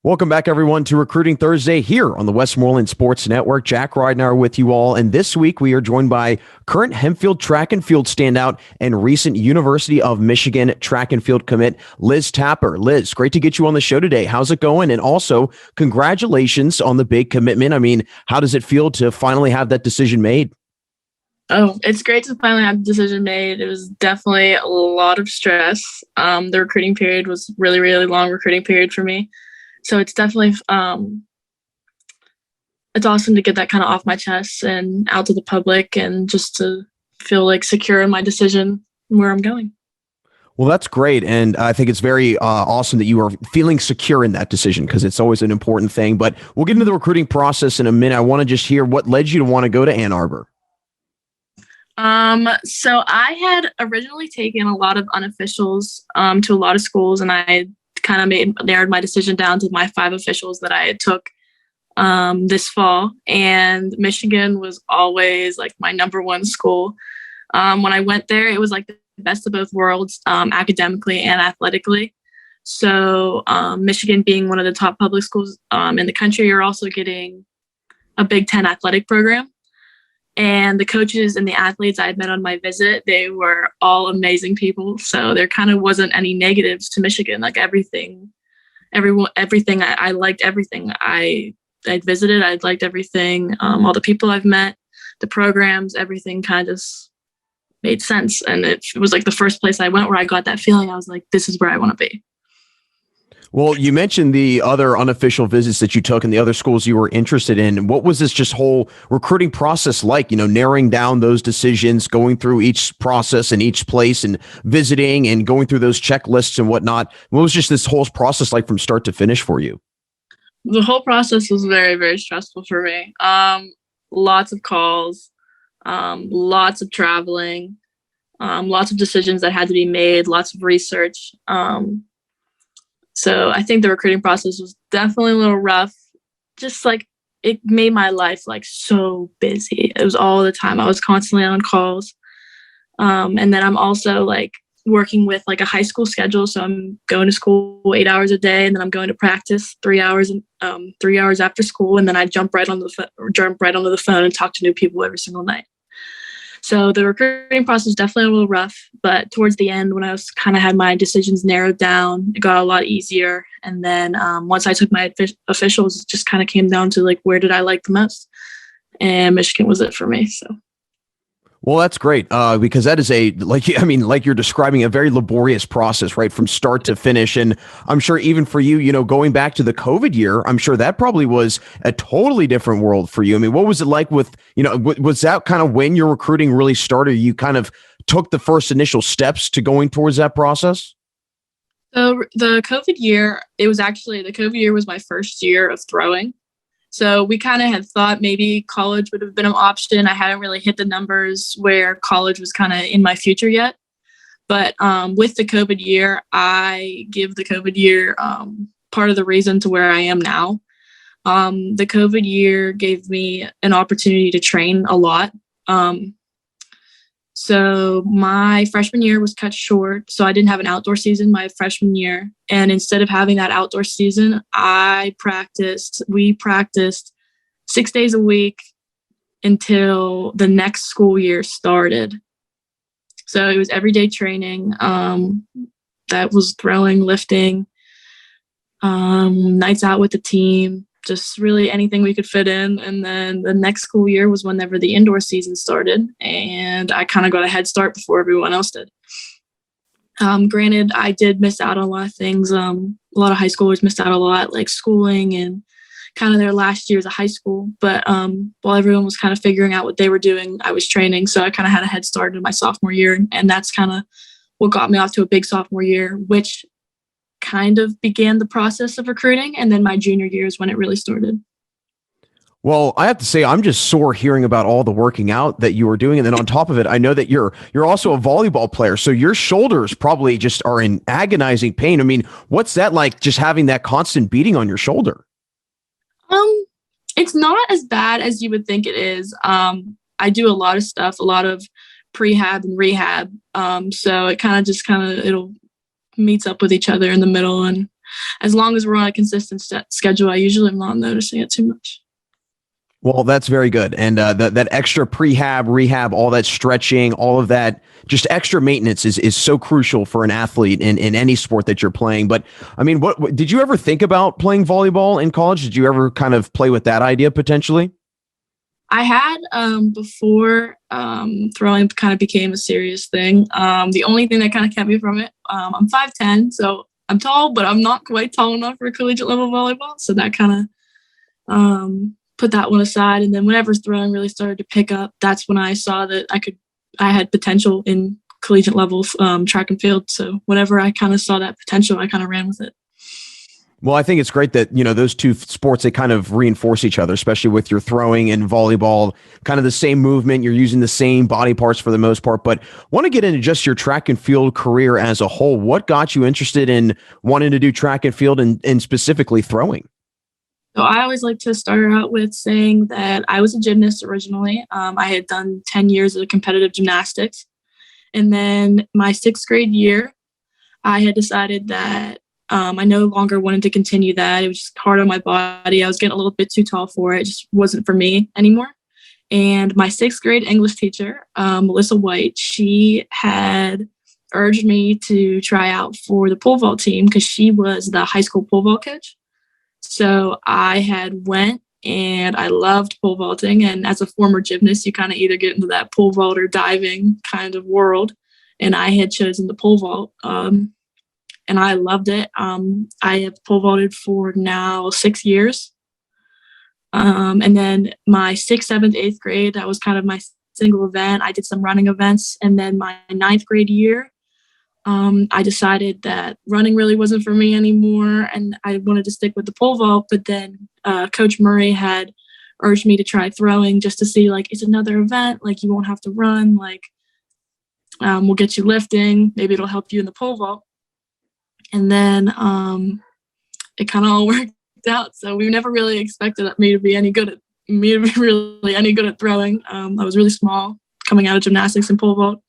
Welcome back, everyone, to Recruiting Thursday here on the Westmoreland Sports Network. Jack Ridenour with you all. And this week, we are joined by current Hempfield track and field standout and recent University of Michigan track and field commit, Liz Tapper. Liz, great to get you on the show today. How's it going? And also, congratulations on the big commitment. I mean, how does it feel to finally have that decision made? Oh, it's great to finally have the decision made. It was definitely a lot of stress. The recruiting period was really, really long recruiting period for me. So it's definitely, it's awesome to get that kind of off my chest and out to the public and just to feel like secure in my decision where I'm going. Well, that's great. And I think it's very awesome that you are feeling secure in that decision because it's always an important thing. But we'll get into the recruiting process in a minute. I want to just hear what led you to want to go to Ann Arbor. So I had originally taken a lot of unofficials to a lot of schools, and I kind of narrowed my decision down to my 5 officials that I took this fall. And Michigan was always like my number one school. When I went there, it was like the best of both worlds, academically and athletically. So Michigan being one of the top public schools in the country, you're also getting a Big Ten athletic program. And the coaches and the athletes I had met on my visit, they were all amazing people. So there kind of wasn't any negatives to Michigan. Like everything, I liked everything. I visited, I liked everything. All the people I've met, the programs, everything kind of just made sense. And it was like the first place I went where I got that feeling. I was like, this is where I want to be. Well, you mentioned the other unofficial visits that you took and the other schools you were interested in. What was this just whole recruiting process like, narrowing down those decisions, going through each process and each place and visiting and going through those checklists and whatnot? What was just this whole process like from start to finish for you? The whole process was very, very stressful for me. Lots of calls, lots of traveling, lots of decisions that had to be made, lots of research. So I think the recruiting process was definitely a little rough. Just like it made my life like so busy. It was all the time. I was constantly on calls. And then I'm also like working with like a high school schedule. So I'm going to school 8 hours a day, and then I'm going to practice 3 hours and 3 hours after school. And then I jump right onto the phone and talk to new people every single night. So the recruiting process was definitely a little rough, but towards the end, when I was kind of had my decisions narrowed down, it got a lot easier. And then once I took my officials, it just kind of came down to like, where did I like the most? And Michigan was it for me. So. Well, that's great because that is like you're describing a very laborious process, right, from start to finish. And I'm sure even for you, going back to the COVID year, I'm sure that probably was a totally different world for you. I mean, what was it like with, was that kind of when your recruiting really started? You kind of took the first initial steps to going towards that process? So the COVID year was my first year of throwing. So we kind of had thought maybe college would have been an option. I hadn't really hit the numbers where college was kind of in my future yet. But with the COVID year, I give the COVID year part of the reason to where I am now. The COVID year gave me an opportunity to train a lot. So my freshman year was cut short, so I didn't have an outdoor season my freshman year. And instead of having that outdoor season, we practiced 6 days a week until the next school year started. So it was everyday training. That was throwing, lifting, nights out with the team, just really anything we could fit in. And then the next school year was whenever the indoor season started, and I kind of got a head start before everyone else did. Granted, I did miss out on a lot of things. A lot of high schoolers missed out a lot, like schooling and kind of their last years of high school. But while everyone was kind of figuring out what they were doing, I was training. So I kind of had a head start in my sophomore year. And that's kind of what got me off to a big sophomore year, which kind of began the process of recruiting. And then my junior year is when it really started. Well, I have to say, I'm just sore hearing about all the working out that you were doing. And then on top of it, I know that you're also a volleyball player. So your shoulders probably just are in agonizing pain. I mean, what's that like, just having that constant beating on your shoulder? It's not as bad as you would think it is. I do a lot of stuff, a lot of prehab and rehab. So it it'll meets up with each other in the middle, and as long as we're on a consistent schedule, I usually am not noticing it too much. Well, that's very good. And that extra prehab, rehab, all that stretching, all of that, just extra maintenance is so crucial for an athlete in any sport that you're playing. But I mean, what did you ever think about playing volleyball in college? Did you ever kind of play with that idea potentially? I had before throwing kind of became a serious thing. The only thing that kind of kept me from it, I'm 5'10", so I'm tall, but I'm not quite tall enough for collegiate level volleyball. So that kind of put that one aside. And then whenever throwing really started to pick up, that's when I saw that I had potential in collegiate level track and field. So whenever I kind of saw that potential, I kind of ran with it. Well, I think it's great that, those two sports, they kind of reinforce each other, especially with your throwing and volleyball, kind of the same movement. You're using the same body parts for the most part, but want to get into just your track and field career as a whole. What got you interested in wanting to do track and field and specifically throwing? So I always like to start out with saying that I was a gymnast originally. I had done 10 years of competitive gymnastics. And then my 6th grade year, I had decided that I no longer wanted to continue that. It was just hard on my body. I was getting a little bit too tall for it. It just wasn't for me anymore. And my 6th grade English teacher, Melissa White, she had urged me to try out for the pole vault team because she was the high school pole vault coach. So I had went and I loved pole vaulting. And as a former gymnast, you kind of either get into that pole vault or diving kind of world. And I had chosen the pole vault. And I loved it. I have pole vaulted for now 6 years. And then my 6th, 7th, 8th grade, that was kind of my single event. I did some running events. And then my 9th grade year, I decided that running really wasn't for me anymore. And I wanted to stick with the pole vault. But then Coach Murray had urged me to try throwing just to see, like, it's another event. Like, you won't have to run. Like, we'll get you lifting. Maybe it'll help you in the pole vault. And then it kind of all worked out. So we never really expected me to be really any good at throwing. I was really small coming out of gymnastics and pole vault.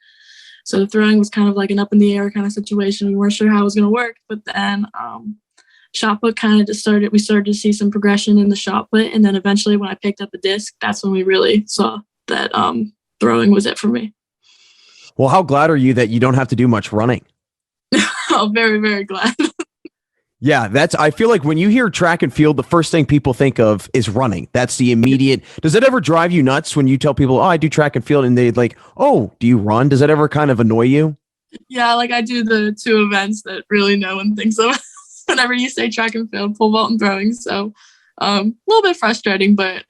So the throwing was kind of like an up in the air kind of situation. We weren't sure how it was going to work. But then shot put kind of we started to see some progression in the shot put. And then eventually when I picked up a disc, that's when we really saw that throwing was it for me. Well, how glad are you that you don't have to do much running? Oh, very, very glad. Yeah, I feel like when you hear track and field, the first thing people think of is running. That's the immediate. Does it ever drive you nuts when you tell people, oh, I do track and field, and they're like, oh, do you run? Does that ever kind of annoy you? Yeah, like I do the 2 events that really no one thinks of whenever you say track and field, pole vault and throwing. So a little bit frustrating, but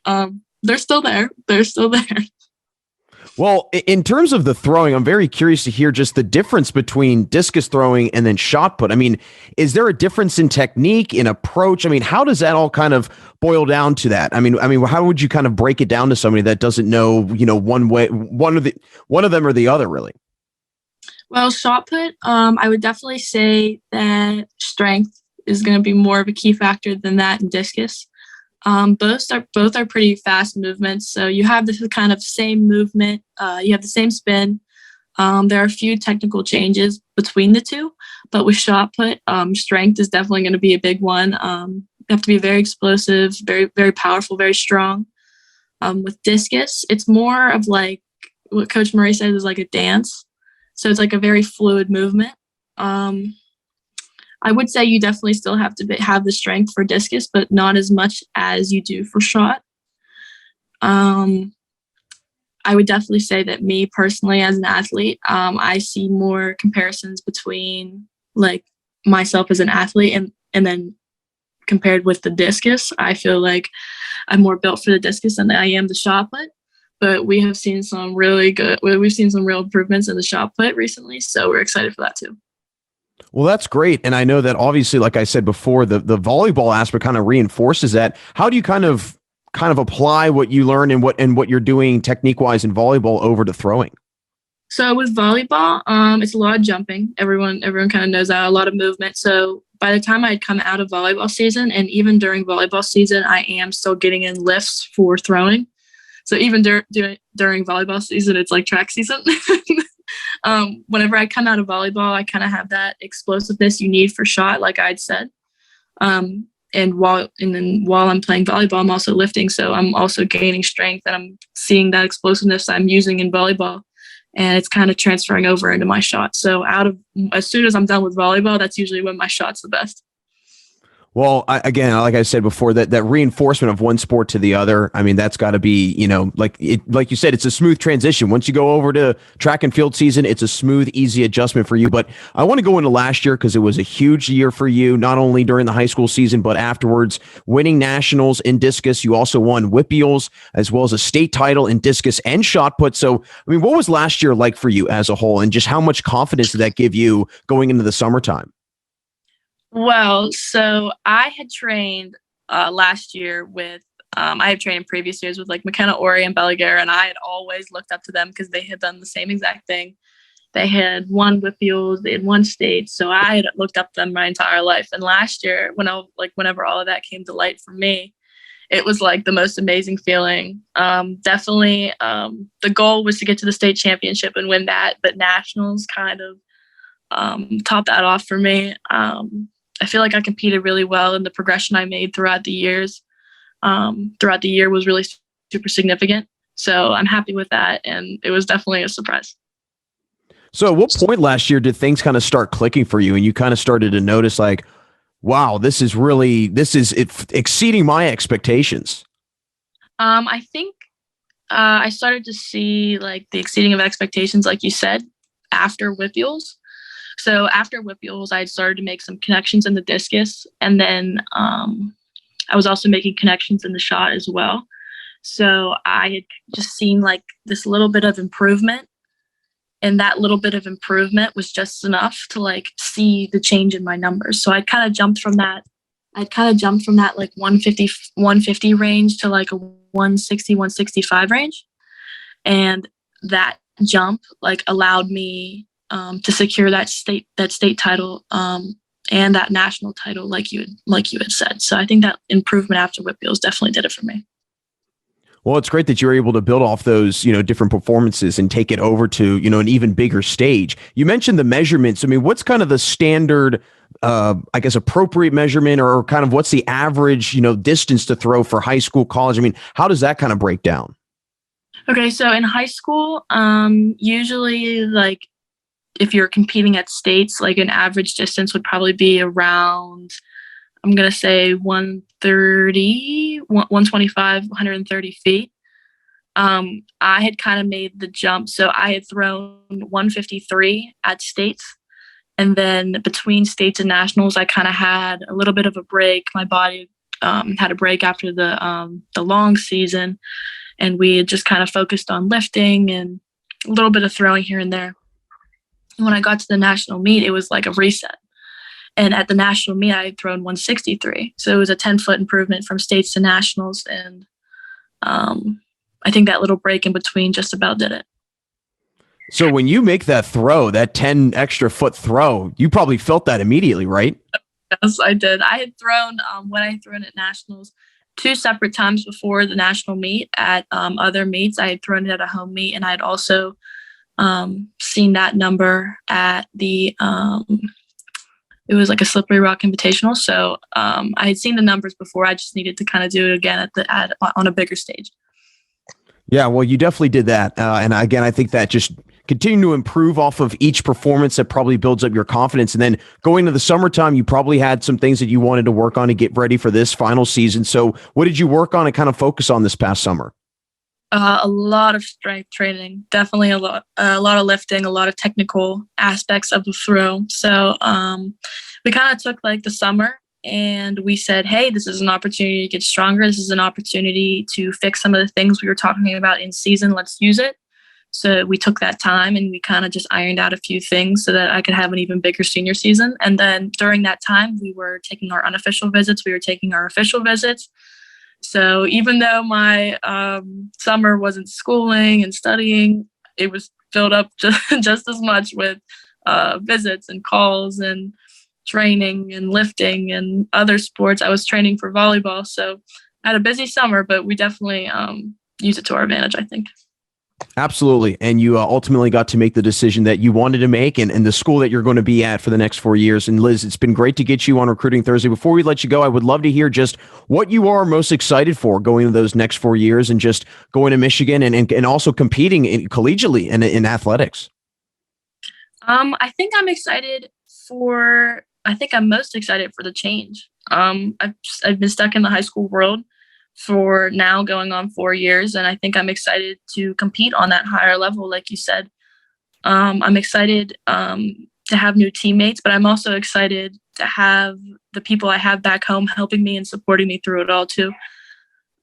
they're still there. They're still there. Well, in terms of the throwing, I'm very curious to hear just the difference between discus throwing and then shot put. I mean, is there a difference in technique, in approach? I mean, how does that all kind of boil down to that? I mean, how would you kind of break it down to somebody that doesn't know, one way, one of them or the other, really? Well, shot put, I would definitely say that strength is going to be more of a key factor than that in discus. Both are pretty fast movements. So you have this kind of same movement. You have the same spin. There are a few technical changes between the two, but with shot put, strength is definitely going to be a big one. You have to be very explosive, very, very powerful, very strong. With discus, it's more of like what Coach Murray says is like a dance. So it's like a very fluid movement. I would say you definitely still have to have the strength for discus, but not as much as you do for shot. I would definitely say that me personally as an athlete, I see more comparisons between like myself as an athlete and then compared with the discus. I feel like I'm more built for the discus than I am the shot put. But we've seen some real improvements in the shot put recently. So we're excited for that too. Well, that's great. And I know that obviously, like I said before, the volleyball aspect kind of reinforces that. How do you kind of apply what you learn and what you're doing technique wise in volleyball over to throwing? So with volleyball, it's a lot of jumping. Everyone kind of knows that, a lot of movement. So by the time I had come out of volleyball season, and even during volleyball season, I am still getting in lifts for throwing. So even during volleyball season, it's like track season. Whenever I come out of volleyball, I kind of have that explosiveness you need for shot, like I'd said. And then while I'm playing volleyball, I'm also lifting. So I'm also gaining strength, and I'm seeing that explosiveness I'm using in volleyball, and it's kind of transferring over into my shot. So as soon as I'm done with volleyball, that's usually when my shot's the best. Well, again, like I said before, that reinforcement of one sport to the other, I mean, that's got to be, like you said, it's a smooth transition. Once you go over to track and field season, it's a smooth, easy adjustment for you. But I want to go into last year because it was a huge year for you, not only during the high school season, but afterwards, winning nationals in discus. You also won WPIALs as well as a state title in discus and shot put. So, I mean, what was last year like for you as a whole, and just how much confidence did that give you going into the summertime? Well, so I had trained last year with, I have trained in previous years with like McKenna Ori and Belaguer, and I had always looked up to them because they had done the same exact thing. They had won WPIALs, they had won states, so I had looked up to them my entire life. And last year, whenever all of that came to light for me, it was like the most amazing feeling. Definitely, the goal was to get to the state championship and win that, but nationals kind of topped that off for me. I feel like I competed really well, and the progression I made throughout the year was really super significant. So I'm happy with that, and it was definitely a surprise. So at what point last year did things kind of start clicking for you, and you kind of started to notice like, wow, this is exceeding my expectations? I think I started to see like the exceeding of expectations, like you said, after WPIALs. So after WPIALs, I had started to make some connections in the discus, and then I was also making connections in the shot as well. So I had just seen like this little bit of improvement, and that little bit of improvement was just enough to like see the change in my numbers. So I'd kind of jumped from that like 150 range to like a 160, 165 range. And that jump like allowed me to secure that state title and that national title, like you had said. So I think that improvement after WPIALs definitely did it for me. Well, it's great that you're able to build off those, different performances and take it over to, an even bigger stage. You mentioned the measurements. I mean, what's kind of the standard, I guess, appropriate measurement, or kind of what's the average, distance to throw for high school, college? I mean, how does that kind of break down? Okay, so in high school, usually like if you're competing at states, like an average distance would probably be around, I'm going to say 130, 125, 130 feet. I had kind of made the jump. So I had thrown 153 at states. And then between states and nationals, I kind of had a little bit of a break. My body had a break after the long season. And we had just kind of focused on lifting and a little bit of throwing here and there. When I got to the national meet, it was like a reset. And at the national meet, I had thrown 163. So it was a 10-foot improvement from states to nationals. And I think that little break in between just about did it. So when you make that throw, that 10 extra foot throw, you probably felt that immediately, right? Yes, I did. I had thrown, when I had thrown at nationals, 2 separate times before the national meet at other meets. I had thrown it at a home meet, and I had also seen that number at the it was like a Slippery Rock Invitational. So I had seen the numbers before. I just needed to kind of do it again on a bigger stage. Yeah, well, you definitely did that. And again, I think that just continuing to improve off of each performance, that probably builds up your confidence. And then going to the summertime, you probably had some things that you wanted to work on to get ready for this final season. So what did you work on and kind of focus on this past summer? A lot of strength training, definitely a lot of lifting, a lot of technical aspects of the throw. So we kind of took like the summer and we said, hey, this is an opportunity to get stronger. This is an opportunity to fix some of the things we were talking about in season. Let's use it. So we took that time and we kind of just ironed out a few things so that I could have an even bigger senior season. And then during that time, we were taking our unofficial visits. We were taking our official visits. So even though my summer wasn't schooling and studying, it was filled up just as much with visits and calls and training and lifting and other sports. I was training for volleyball. So I had a busy summer, but we definitely used it to our advantage, I think. Absolutely. And you ultimately got to make the decision that you wanted to make and the school that you're going to be at for the next 4 years. And Liz, it's been great to get you on Recruiting Thursday. Before we let you go, I would love to hear just what you are most excited for going into those next 4 years and just going to Michigan and also competing collegiately in athletics. I think I'm most excited for the change. I've been stuck in the high school world for now going on 4 years, and I think I'm excited to compete on that higher level, like you said. I'm excited to have new teammates, but I'm also excited to have the people I have back home helping me and supporting me through it all too.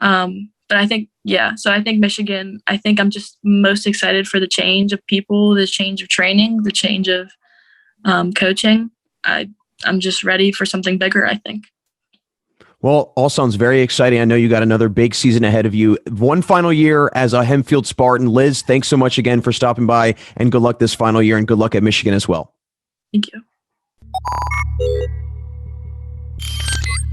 But I think, so I think Michigan, I think I'm just most excited for the change of people, the change of training, the change of coaching. I'm just ready for something bigger, I think. Well, all sounds very exciting. I know you got another big season ahead of you. One final year as a Hempfield Spartan. Liz, thanks so much again for stopping by, and good luck this final year, and good luck at Michigan as well. Thank you.